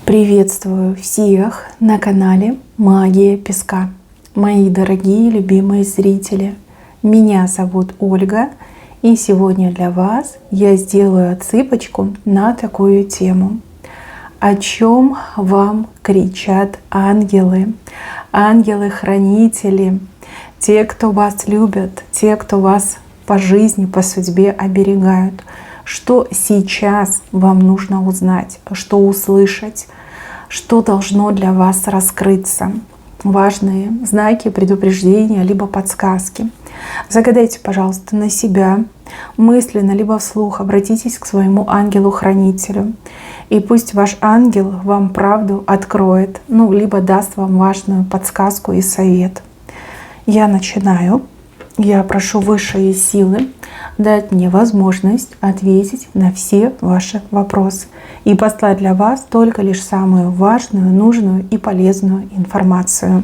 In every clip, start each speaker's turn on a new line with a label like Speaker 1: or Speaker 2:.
Speaker 1: Приветствую всех на канале Магия Песка. Мои дорогие любимые зрители, меня зовут Ольга, и сегодня для вас я сделаю отсыпочку на такую тему. О чем вам кричат ангелы, ангелы-хранители, те, кто вас любят, те, кто вас по жизни, по судьбе оберегают. Что сейчас вам нужно узнать, что услышать, что должно для вас раскрыться. Важные знаки, предупреждения, либо подсказки. Загадайте, пожалуйста, на себя, мысленно, либо вслух обратитесь к своему ангелу-хранителю. И пусть ваш ангел вам правду откроет, либо даст вам важную подсказку и совет. Я начинаю. Я прошу высшие силы дать мне возможность ответить на все ваши вопросы и послать для вас только лишь самую важную, нужную и полезную информацию.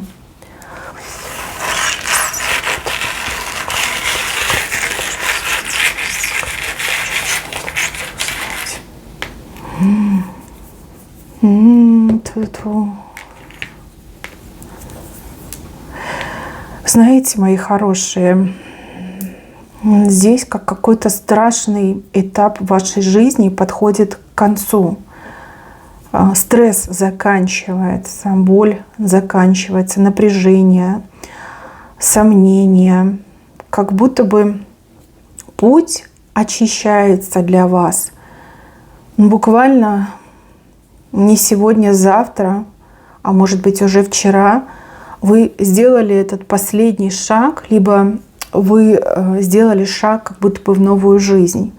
Speaker 1: Знаете, мои хорошие, здесь как какой-то страшный этап вашей жизни подходит к концу. Стресс заканчивается, боль заканчивается, напряжение, сомнения. Как будто бы путь очищается для вас. Буквально не сегодня, завтра, а может быть уже вчера вы сделали этот последний шаг, либо вы сделали шаг как будто бы в новую жизнь.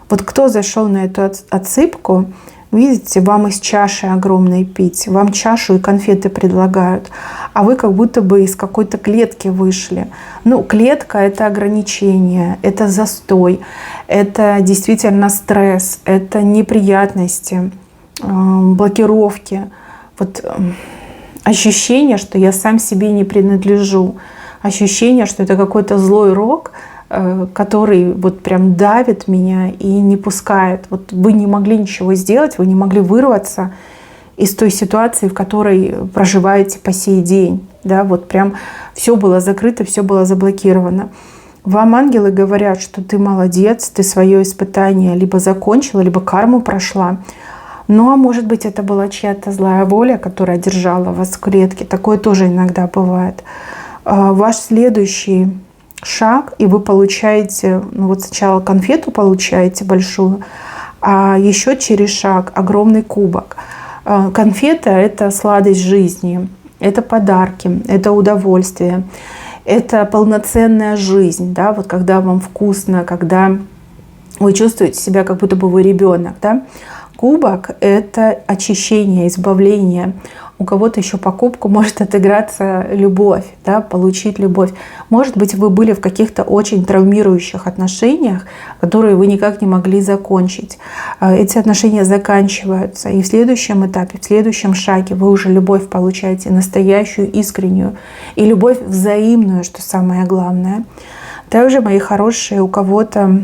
Speaker 1: Вот кто зашел на эту отсыпку, видите, вам из чаши огромной пить, вам чашу и конфеты предлагают, а вы как будто бы из какой-то клетки вышли. Клетка — это ограничение, это застой, это действительно стресс, это неприятности, блокировки. Ощущение, что я сам себе не принадлежу. Ощущение, что это какой-то злой рок, который прям давит меня и не пускает. Вы не могли ничего сделать, вы не могли вырваться из той ситуации, в которой проживаете по сей день. Прям все было закрыто, все было заблокировано. Вам ангелы говорят, что ты молодец, ты свое испытание либо закончила, либо карму прошла. А может быть, это была чья-то злая воля, которая держала вас в клетке. Такое тоже иногда бывает. Ваш следующий шаг, и вы получаете, сначала конфету получаете большую, а еще через шаг огромный кубок. Конфета — это сладость жизни, это подарки, это удовольствие, это полноценная жизнь. Когда вам вкусно, когда вы чувствуете себя, как будто бы вы ребенок. Кубок — это очищение, избавление. У кого-то еще покупку может отыграться любовь, получить любовь. Может быть, вы были в каких-то очень травмирующих отношениях, которые вы никак не могли закончить. Эти отношения заканчиваются, и в следующем этапе, в следующем шаге вы уже любовь получаете настоящую, искреннюю, и любовь взаимную, что самое главное. Также, мои хорошие, у кого-то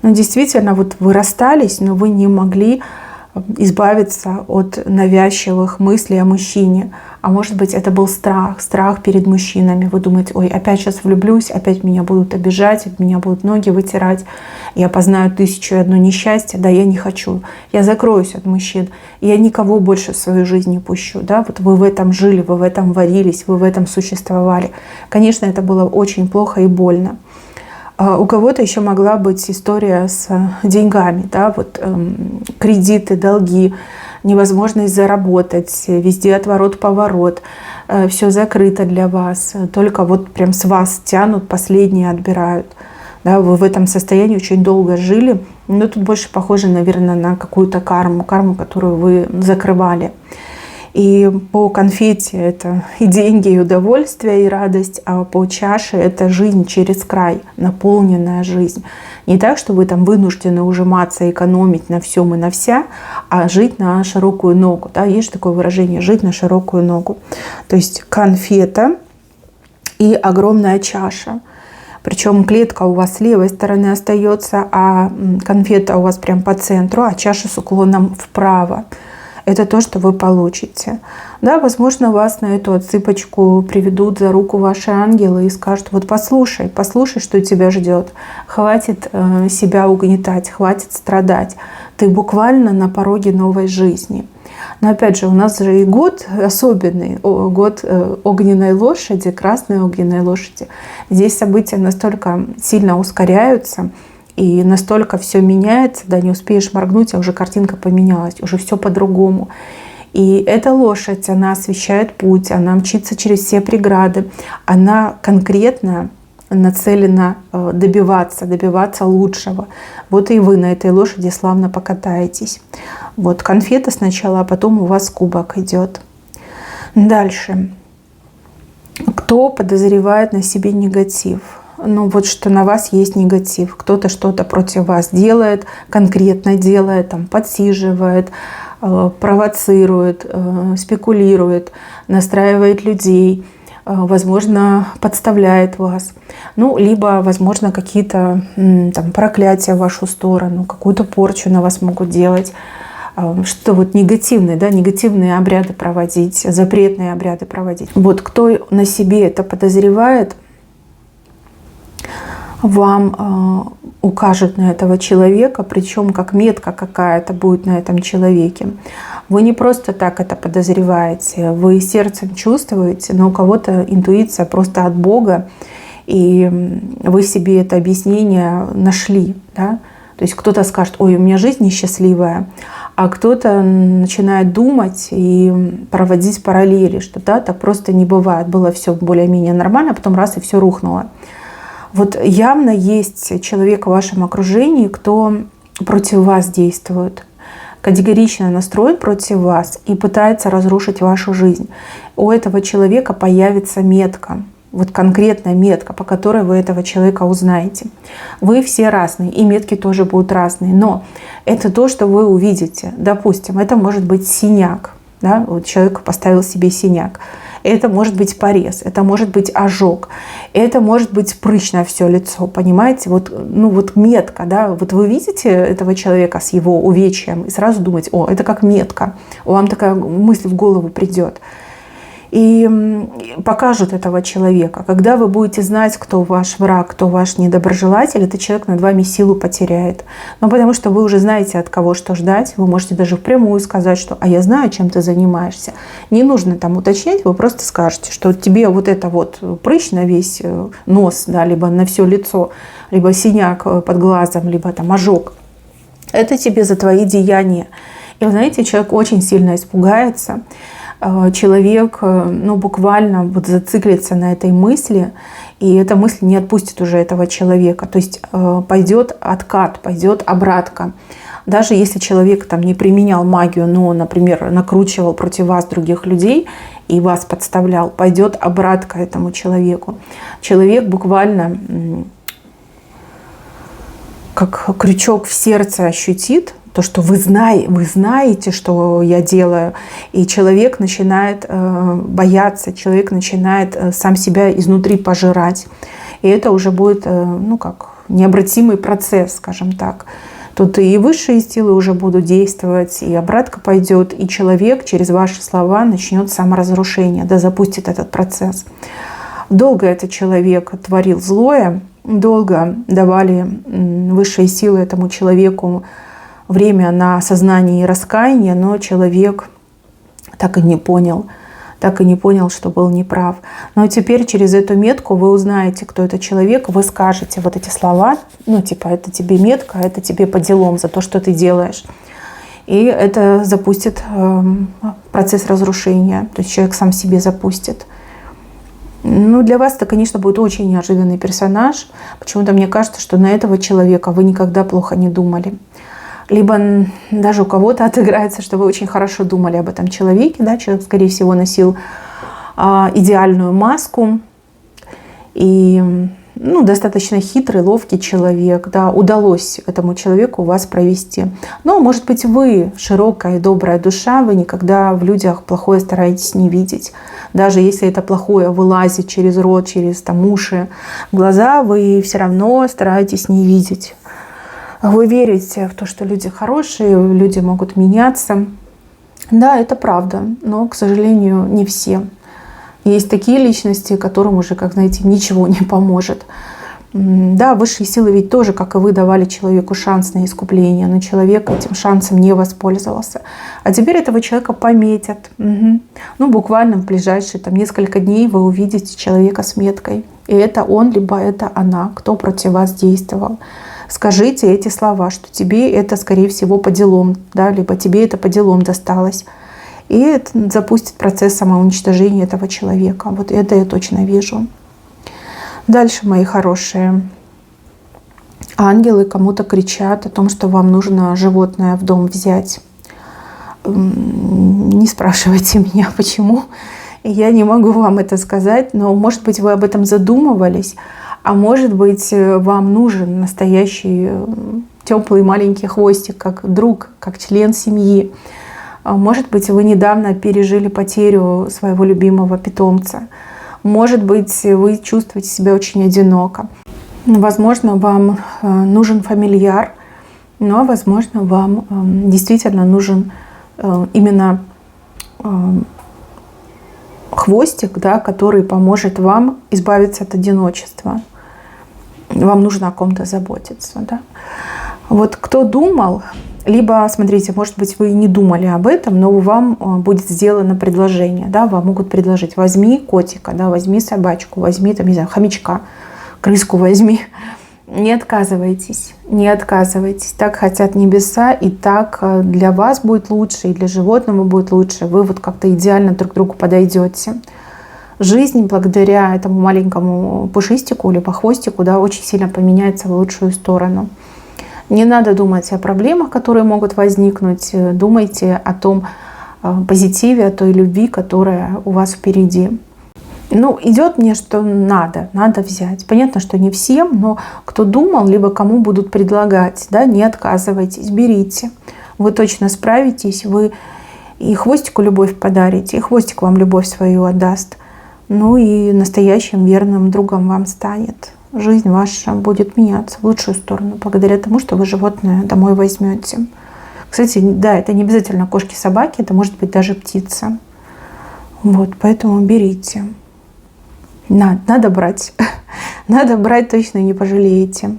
Speaker 1: действительно, вы расстались, но вы не могли избавиться от навязчивых мыслей о мужчине. А может быть, это был страх перед мужчинами. Вы думаете: ой, опять сейчас влюблюсь, опять меня будут обижать, меня будут ноги вытирать, я познаю 1001 несчастье. Я не хочу, я закроюсь от мужчин, я никого больше в свою жизнь не пущу. Вы в этом жили, вы в этом варились, вы в этом существовали. Конечно, это было очень плохо и больно. У кого-то еще могла быть история с деньгами, кредиты, долги, невозможность заработать, везде отворот-поворот, все закрыто для вас, только прям с вас тянут, последние отбирают. Вы в этом состоянии очень долго жили, но тут больше похоже, наверное, на какую-то карму, которую вы закрывали. И по конфете это и деньги, и удовольствие, и радость, а по чаше это жизнь через край, наполненная жизнь. Не так, что вы вынуждены ужиматься, экономить на всем и на вся, а жить на широкую ногу. Есть такое выражение — жить на широкую ногу. То есть конфета и огромная чаша. Причем клетка у вас с левой стороны остается, а конфета у вас прям по центру, а чаша с уклоном вправо. это то, что вы получите. Да, возможно, вас на эту отсыпочку приведут за руку ваши ангелы и скажут: вот послушай, что тебя ждет. Хватит себя угнетать, хватит страдать. Ты буквально на пороге новой жизни. Но опять же, у нас же и год особенный, год огненной лошади, красной огненной лошади. Здесь события настолько сильно ускоряются, и настолько все меняется, да, не успеешь моргнуть, а уже картинка поменялась, уже все по-другому. И эта лошадь, она освещает путь, она мчится через все преграды, она конкретно нацелена добиваться лучшего. Вот и вы на этой лошади славно покатаетесь. Вот конфета сначала, а потом у вас кубок идет. Дальше. Кто подозревает на себе негатив? Ну вот что на вас есть негатив. Кто-то что-то против вас делает, конкретно делает, там, подсиживает, провоцирует, спекулирует, настраивает людей, возможно, подставляет вас. Ну, либо, возможно, какие-то там проклятия в вашу сторону, какую-то порчу на вас могут делать. Что вот негативные, да, негативные обряды проводить, запретные обряды проводить. Вот кто на себе это подозревает, вам укажет на этого человека, причем как метка какая-то будет на этом человеке. Вы не просто так это подозреваете, вы сердцем чувствуете, но у кого-то интуиция просто от Бога, и вы себе это объяснение нашли. Да? То есть кто-то скажет: ой, у меня жизнь несчастливая, а кто-то начинает думать и проводить параллели, что да, так просто не бывает. Было все более-менее нормально, а потом раз и все рухнуло. Вот явно есть человек в вашем окружении, кто против вас действует, категорично настроен против вас и пытается разрушить вашу жизнь. У этого человека появится метка, вот конкретная метка, по которой вы этого человека узнаете. Вы все разные, и метки тоже будут разные, но это то, что вы увидите. Допустим, это может быть синяк, да? Вот человек поставил себе синяк. Это может быть порез, это может быть ожог, это может быть прыщ на все лицо, понимаете? Вот, ну вот метка, да, вот вы видите этого человека с его увечьем и сразу думаете: о, это как метка, вам такая мысль в голову придет. И покажут этого человека. Когда вы будете знать, кто ваш враг, кто ваш недоброжелатель, этот человек над вами силу потеряет. Но потому что вы уже знаете, от кого что ждать, вы можете даже впрямую сказать, что «а я знаю, чем ты занимаешься». Не нужно там уточнять, вы просто скажете, что тебе вот это вот прыщ на весь нос, да, либо на все лицо, либо синяк под глазом, либо там ожог. Это тебе за твои деяния. И вы знаете, человек очень сильно испугается. Человек, ну, буквально вот зациклится на этой мысли, и эта мысль не отпустит уже этого человека. То есть пойдет откат, пойдет обратка. Даже если человек там не применял магию, но, например, накручивал против вас других людей и вас подставлял, пойдет обратка этому человеку. Человек буквально как крючок в сердце ощутит, то, что вы знаете, что я делаю. И человек начинает бояться, человек начинает сам себя изнутри пожирать. И это уже будет, ну как, необратимый процесс, скажем так. Тут и высшие силы уже будут действовать, и обратка пойдет, и человек через ваши слова начнет саморазрушение, да, запустит этот процесс. Долго этот человек творил злое, долго давали высшие силы этому человеку время на осознание и раскаяние, но человек так и не понял, что был неправ. Но теперь через эту метку вы узнаете, кто этот человек, вы скажете вот эти слова, ну типа это тебе метка, это тебе по делам за то, что ты делаешь. И это запустит процесс разрушения, то есть человек сам себе запустит. Ну, для вас это, конечно, будет очень неожиданный персонаж. Почему-то мне кажется, что на этого человека вы никогда плохо не думали. Либо даже у кого-то отыграется, что вы очень хорошо думали об этом человеке. Да? Человек, скорее всего, носил идеальную маску. И ну, достаточно хитрый, ловкий человек. Да? Удалось этому человеку вас провести. Но, может быть, вы широкая и добрая душа, вы никогда в людях плохое стараетесь не видеть. Даже если это плохое вылазит через рот, через там, уши, глаза, вы все равно стараетесь не видеть. Вы верите в то, что люди хорошие, люди могут меняться. Да, это правда, но, к сожалению, не все. Есть такие личности, которым уже, как знаете, ничего не поможет. Да, высшие силы ведь тоже, как и вы, давали человеку шанс на искупление, но человек этим шансом не воспользовался. А теперь этого человека пометят. Угу. Ну, буквально в ближайшие несколько дней вы увидите человека с меткой. И это он, либо это она, кто против вас действовал. Скажите эти слова, что тебе это, скорее всего, по делам, да, либо тебе это по делам досталось. И это запустит процесс самоуничтожения этого человека. Вот это я точно вижу. Дальше, мои хорошие. Ангелы кому-то кричат о том, что вам нужно животное в дом взять. Не спрашивайте меня, почему. Я не могу вам это сказать, но, может быть, вы об этом задумывались, а может быть, вам нужен настоящий теплый маленький хвостик, как друг, как член семьи. Может быть, вы недавно пережили потерю своего любимого питомца. Может быть, вы чувствуете себя очень одиноко. Возможно, вам нужен фамильяр, но, возможно, вам действительно нужен именно хвостик, да, который поможет вам избавиться от одиночества. Вам нужно о ком-то заботиться. Да? Вот кто думал, либо, смотрите, может быть, вы не думали об этом, но вам будет сделано предложение. Да? Вам могут предложить: возьми котика, да, возьми собачку, возьми, там, не знаю, хомячка, крыску возьми. Не отказывайтесь, не отказывайтесь. Так хотят небеса, и так для вас будет лучше, и для животного будет лучше. Вы вот как-то идеально друг к другу подойдете. Жизнь благодаря этому маленькому пушистику, либо хвостику, да, очень сильно поменяется в лучшую сторону. Не надо думать о проблемах, которые могут возникнуть. Думайте о том позитиве, о той любви, которая у вас впереди. Ну, идет мне, что надо взять. Понятно, что не всем, но кто думал, либо кому будут предлагать, да, не отказывайтесь, берите. Вы точно справитесь, вы и хвостику любовь подарите, и хвостик вам любовь свою отдаст. Ну и настоящим верным другом вам станет. Жизнь ваша будет меняться в лучшую сторону, благодаря тому, что вы животное домой возьмете. Кстати, да, это не обязательно кошки-собаки, это может быть даже птица. Вот, поэтому берите. Надо брать. Надо брать, точно не пожалеете.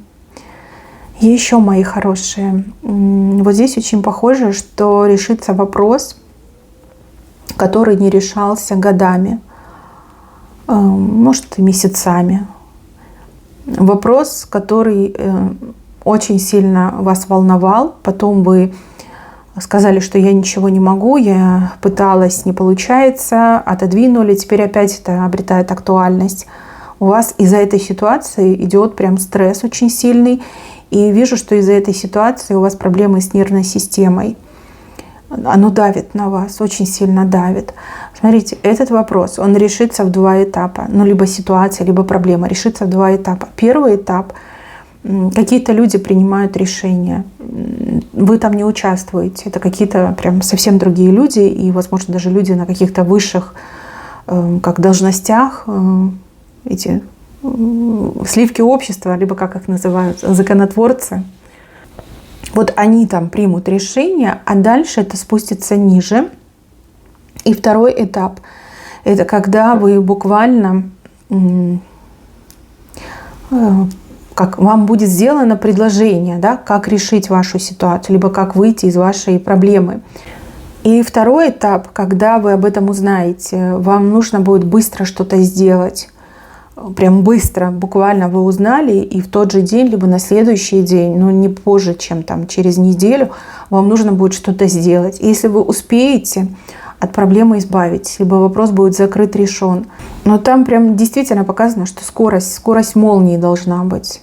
Speaker 1: И еще, мои хорошие, вот здесь очень похоже, что решится вопрос, который не решался годами, может, и месяцами. Вопрос, который очень сильно вас волновал, потом вы сказали, что я ничего не могу, я пыталась, не получается, отодвинули, теперь опять это обретает актуальность. У вас из-за этой ситуации идет прям стресс очень сильный, и вижу, что из-за этой ситуации у вас проблемы с нервной системой. Оно давит на вас, очень сильно давит. Смотрите, этот вопрос, он решится в два этапа. Ну, либо ситуация, либо проблема решится в два этапа. Первый этап – какие-то люди принимают решения. Вы там не участвуете. Это какие-то прям совсем другие люди. И, возможно, даже люди на каких-то высших как должностях. Эти сливки общества, либо как их называют, законотворцы. Вот они там примут решение, а дальше это спустится ниже. И второй этап – это когда вы буквально, как вам будет сделано предложение, да, как решить вашу ситуацию, либо как выйти из вашей проблемы. И второй этап, когда вы об этом узнаете, вам нужно будет быстро что-то сделать. Прям быстро, буквально вы узнали, и в тот же день, либо на следующий день, но не позже, чем там через неделю, вам нужно будет что-то сделать. И если вы успеете, от проблемы избавитесь, либо вопрос будет закрыт, решен. Но там прям действительно показано, что скорость молнии должна быть.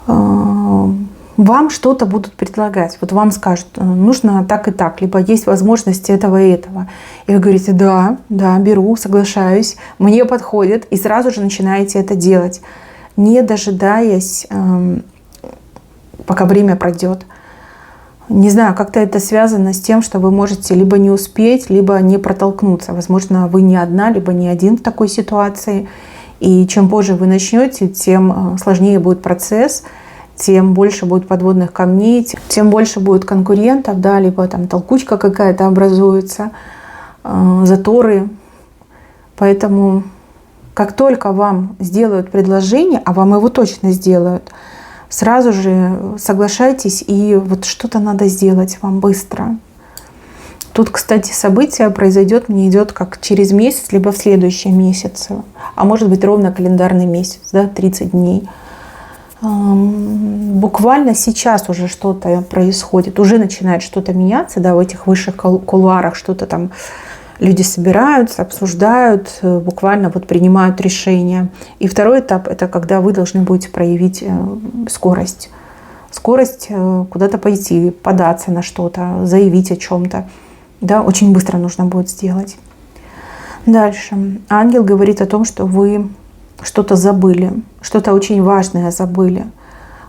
Speaker 1: Вам что-то будут предлагать. Вот вам скажут, нужно так и так, либо есть возможность этого и этого. И вы говорите, да, беру, соглашаюсь, мне подходит, и сразу же начинаете это делать, не дожидаясь, пока время пройдет. Не знаю, как-то это связано с тем, что вы можете либо не успеть, либо не протолкнуться. Возможно, вы не одна, либо не один в такой ситуации. И чем позже вы начнете, тем сложнее будет процесс, тем больше будет подводных камней, тем больше будет конкурентов, да, либо там толкучка какая-то образуется, заторы. Поэтому как только вам сделают предложение, а вам его точно сделают, сразу же соглашайтесь, и вот что-то надо сделать вам быстро. Тут, кстати, событие произойдет, мне идет как через месяц, либо в следующем месяце, а может быть ровно календарный месяц, да, 30 дней. Буквально сейчас уже что-то происходит, уже начинает что-то меняться, да, в этих высших кулуарах что-то там люди собираются, обсуждают, буквально вот принимают решения. И второй этап – это когда вы должны будете проявить скорость. Скорость куда-то пойти, податься на что-то, заявить о чем-то. Да, очень быстро нужно будет сделать. Дальше. Ангел говорит о том, что вы что-то забыли, что-то очень важное забыли.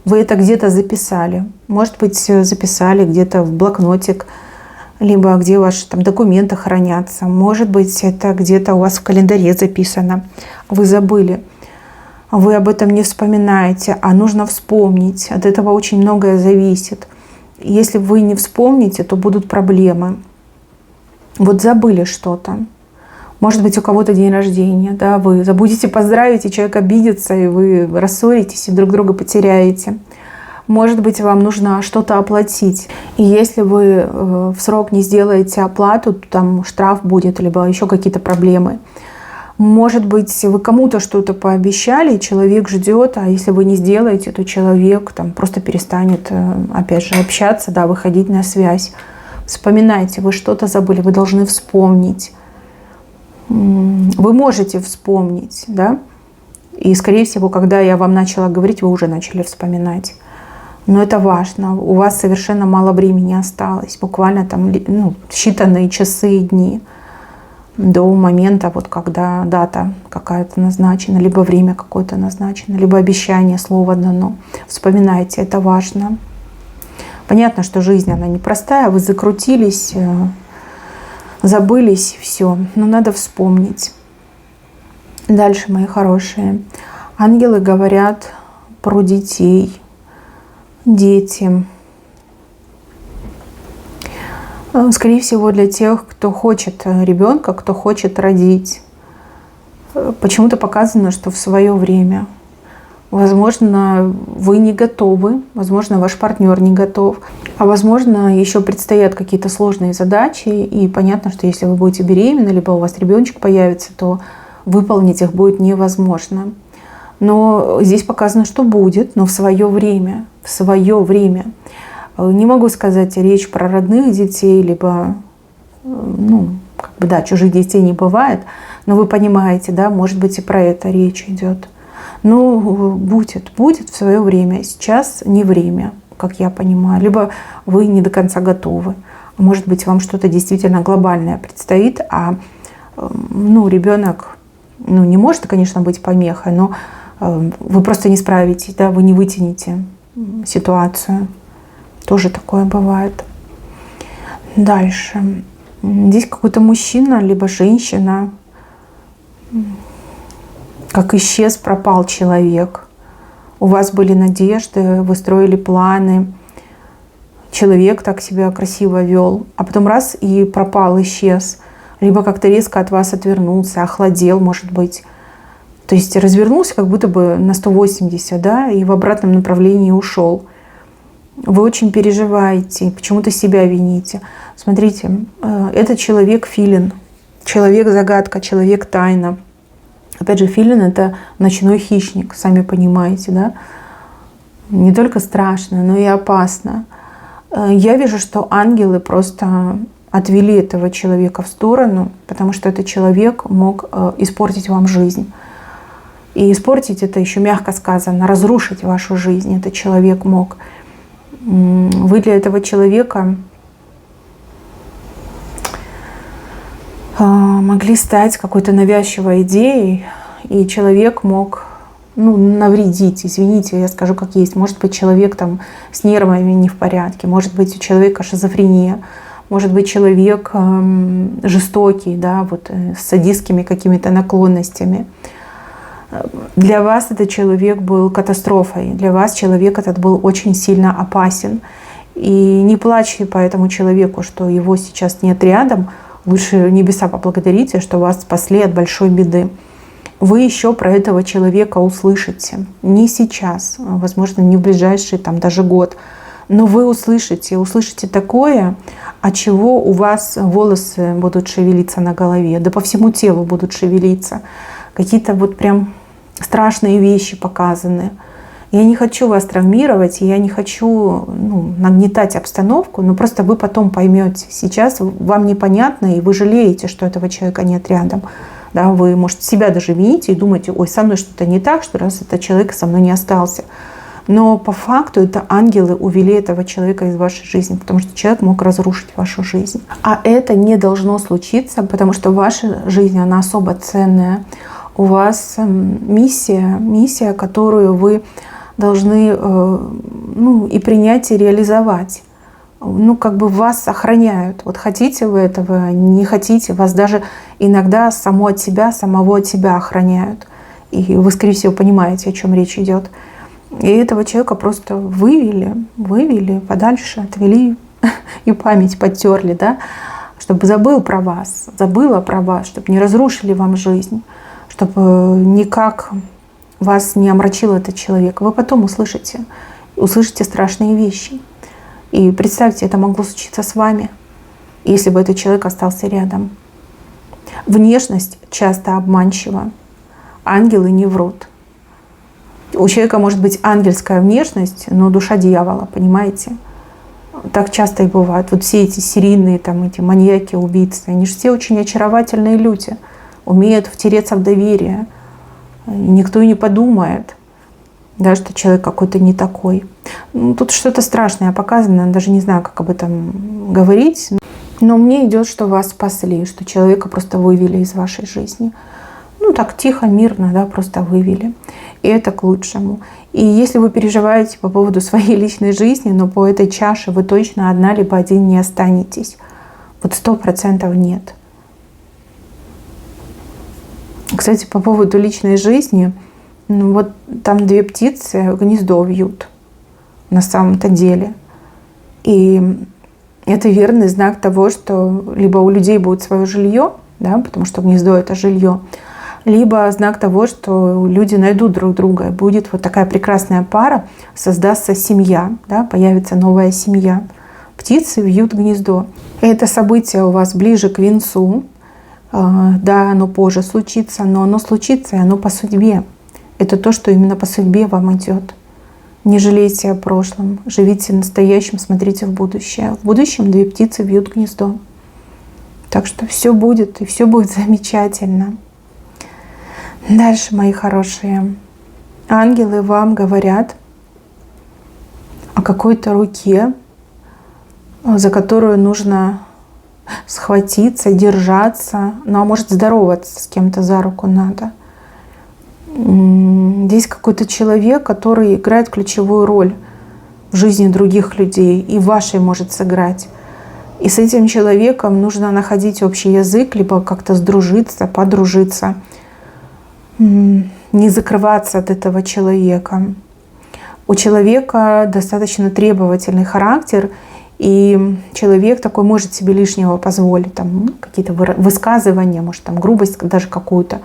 Speaker 1: Вы это где-то записали. Может быть, записали где-то в блокнотик, либо где ваши там документы хранятся. Может быть, это где-то у вас в календаре записано. Вы забыли. Вы об этом не вспоминаете, а нужно вспомнить. От этого очень многое зависит. Если вы не вспомните, то будут проблемы. Вот забыли что-то. Может быть, у кого-то день рождения, да, вы забудете поздравить, и человек обидится, и вы рассоритесь, и друг друга потеряете. Может быть, вам нужно что-то оплатить. И если вы в срок не сделаете оплату, то там штраф будет, либо еще какие-то проблемы. Может быть, вы кому-то что-то пообещали, и человек ждет, а если вы не сделаете, то человек там просто перестанет, опять же, общаться, да, выходить на связь. Вспоминайте, вы что-то забыли, вы должны вспомнить. Вы можете вспомнить, да? И, скорее всего, когда я вам начала говорить, вы уже начали вспоминать. Но это важно. У вас совершенно мало времени осталось. Буквально там считанные часы и дни до момента, вот когда дата какая-то назначена, либо время какое-то назначено, либо обещание, слово дано. Вспоминайте, это важно. Понятно, что жизнь, она непростая, вы закрутились, забылись, все. Но надо вспомнить. Дальше, мои хорошие. Ангелы говорят про детей. Дети. Скорее всего, для тех, кто хочет ребенка, кто хочет родить. Почему-то показано, что в свое время. Возможно, вы не готовы, возможно, ваш партнер не готов, а возможно, еще предстоят какие-то сложные задачи, и понятно, что если вы будете беременны, либо у вас ребеночек появится, то выполнить их будет невозможно. Но здесь показано, что будет, но в свое время. В свое время. Не могу сказать речь про родных детей, либо, чужих детей не бывает, но вы понимаете, да, может быть, и про это речь идет. Но будет в свое время. Сейчас не время, как я понимаю. Либо вы не до конца готовы. Может быть, вам что-то действительно глобальное предстоит, а ребенок не может, конечно, быть помехой, но вы просто не справитесь, да, вы не вытянете ситуацию. Тоже такое бывает. Дальше. Здесь какой-то мужчина, либо женщина. Как исчез, пропал человек. У вас были надежды, вы строили планы. Человек так себя красиво вел, а потом раз и пропал, исчез. Либо как-то резко от вас отвернулся, охладел, может быть. То есть развернулся как будто бы на 180, да, и в обратном направлении ушел. Вы очень переживаете, почему-то себя вините. Смотрите, этот человек филин, человек-загадка, человек-тайна. Опять же, филин – это ночной хищник, сами понимаете, да? Не только страшно, но и опасно. Я вижу, что ангелы просто отвели этого человека в сторону, потому что этот человек мог испортить вам жизнь. И испортить это еще мягко сказано, разрушить вашу жизнь этот человек мог. Вы для этого человека могли стать какой-то навязчивой идеей, и человек мог навредить. Извините, я скажу как есть. Может быть, человек там с нервами не в порядке, может быть, у человека шизофрения, может быть, человек жестокий, да, вот, с садистскими какими-то наклонностями. Для вас этот человек был катастрофой, для вас человек этот был очень сильно опасен. И не плачьте по этому человеку, что его сейчас нет рядом. Лучше небеса поблагодарите, что вас спасли от большой беды. Вы еще про этого человека услышите. Не сейчас, возможно, не в ближайший там, даже год. Но вы услышите такое, от чего у вас волосы будут шевелиться на голове, да по всему телу будут шевелиться. Какие-то вот прям страшные вещи показаны. Я не хочу вас травмировать, я не хочу нагнетать обстановку, но просто вы потом поймете. Сейчас вам непонятно, и вы жалеете, что этого человека нет рядом. Да, вы, может, себя даже вините и думаете, ой, со мной что-то не так, что раз этот человек со мной не остался. Но по факту это ангелы увели этого человека из вашей жизни, потому что человек мог разрушить вашу жизнь. А это не должно случиться, потому что ваша жизнь, она особо ценная. У вас миссия, которую вы должны и принять, и реализовать. Вас охраняют. Вот хотите вы этого, не хотите, вас даже иногда самого от себя охраняют. И вы, скорее всего, понимаете, о чем речь идет. И этого человека просто вывели подальше, отвели и память подтерли, да, чтобы забыла про вас, чтобы не разрушили вам жизнь, чтобы никак вас не омрачил этот человек. Вы потом услышите страшные вещи. И представьте, это могло случиться с вами, если бы этот человек остался рядом. Внешность часто обманчива. Ангелы не врут. У человека может быть ангельская внешность, но душа дьявола, понимаете? Так часто и бывает. Вот все эти серийные, эти маньяки, убийцы, они же все очень очаровательные люди, умеют втереться в доверие. И никто и не подумает, да, что человек какой-то не такой. Тут что-то страшное показано, даже не знаю, как об этом говорить. Но мне идет, что вас спасли, что человека просто вывели из вашей жизни. Так тихо, мирно, да, просто вывели. И это к лучшему. И если вы переживаете по поводу своей личной жизни, но по этой чаше вы точно одна либо один не останетесь. Вот 100% нет. Кстати, по поводу личной жизни, вот там 2 птицы гнездо вьют на самом-то деле. И это верный знак того, что либо у людей будет свое жилье, да, потому что гнездо — это жилье, либо знак того, что люди найдут друг друга, и будет вот такая прекрасная пара, создастся семья, да, появится новая семья. Птицы вьют гнездо. Это событие у вас ближе к венцу. Да, оно позже случится, но оно случится, и оно по судьбе. Это то, что именно по судьбе вам идет. Не жалейте о прошлом, живите настоящим, смотрите в будущее. В будущем 2 птицы вьют гнездо. Так что все будет, и все будет замечательно. Дальше, мои хорошие, ангелы вам говорят о какой-то руке, за которую нужно схватиться, держаться, а может здороваться с кем-то за руку надо. Здесь какой-то человек, который играет ключевую роль в жизни других людей и в вашей может сыграть. И с этим человеком нужно находить общий язык, либо как-то сдружиться, подружиться, не закрываться от этого человека. У человека достаточно требовательный характер, и человек такой может себе лишнего позволить, какие-то высказывания, может, грубость даже какую-то.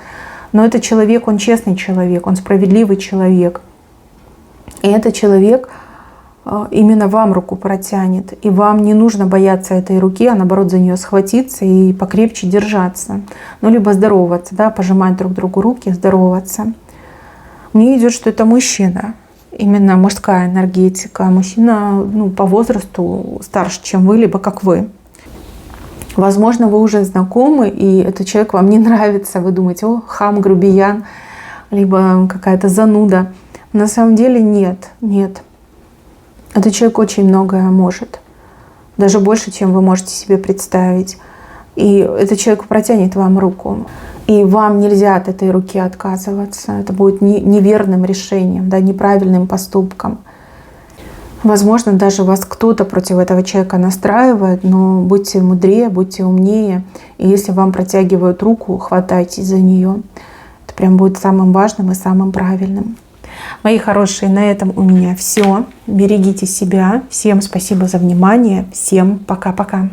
Speaker 1: Но этот человек, он честный человек, он справедливый человек. И этот человек именно вам руку протянет. И вам не нужно бояться этой руки, а наоборот за нее схватиться и покрепче держаться. Либо здороваться, да, пожимать друг другу руки, здороваться. Мне идет, что это мужчина. Именно мужская энергетика. Мужчина по возрасту старше, чем вы, либо как вы. Возможно, вы уже знакомы, и этот человек вам не нравится. Вы думаете, о, хам, грубиян, либо какая-то зануда. На самом деле нет. Этот человек очень многое может. Даже больше, чем вы можете себе представить. И этот человек протянет вам руку. И вам нельзя от этой руки отказываться. Это будет неверным решением, да, неправильным поступком. Возможно, даже вас кто-то против этого человека настраивает, но будьте мудрее, будьте умнее. И если вам протягивают руку, хватайтесь за нее. Это Это прям будет самым важным и самым правильным. Мои хорошие, на этом у меня все. Берегите себя. Всем спасибо за внимание. Всем пока-пока.